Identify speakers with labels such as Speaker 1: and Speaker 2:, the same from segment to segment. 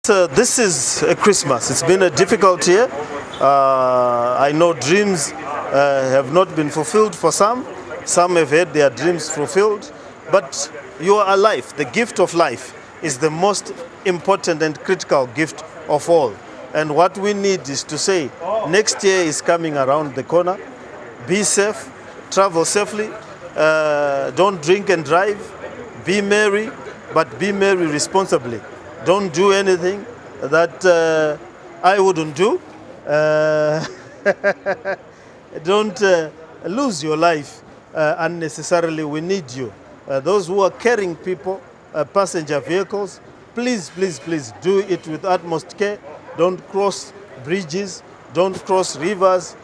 Speaker 1: This is a Christmas. It's been a difficult year. I know dreams have not been fulfilled for some. Some have had their dreams fulfilled. But you are alive. The gift of life is the most important and critical gift of all. And what we need is to say, next year is coming around the corner. Be safe, travel safely, don't drink and drive, be merry, but be merry responsibly. Don't do anything that I wouldn't do. Don't lose your life unnecessarily. We need you. Those who are carrying people, passenger vehicles, please do it with utmost care. Don't cross bridges, don't cross rivers,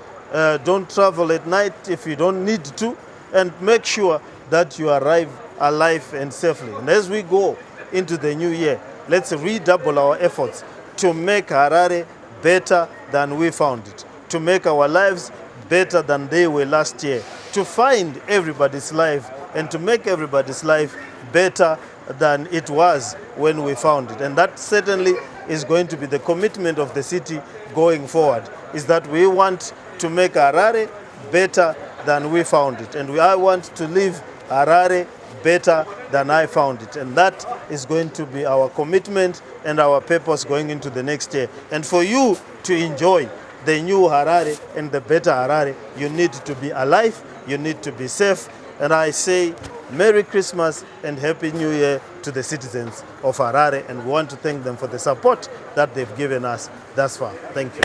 Speaker 1: don't travel at night if you don't need to, and make sure that you arrive alive and safely. And as we go into the new year, let's redouble our efforts to make Harare better than we found it, to make our lives better than they were last year, to find everybody's life and to make everybody's life better than it was when we found it. And that certainly is going to be the commitment of the city going forward, is that we want to make Harare better than we found it. And I want to leave Harare better than I found it. And that is going to be our commitment and our purpose going into the next year. And for you to enjoy the new Harare and the better Harare, you need to be alive, you need to be safe. And I say Merry Christmas and Happy New Year to the citizens of Harare. And we want to thank them for the support that they've given us thus far. Thank you.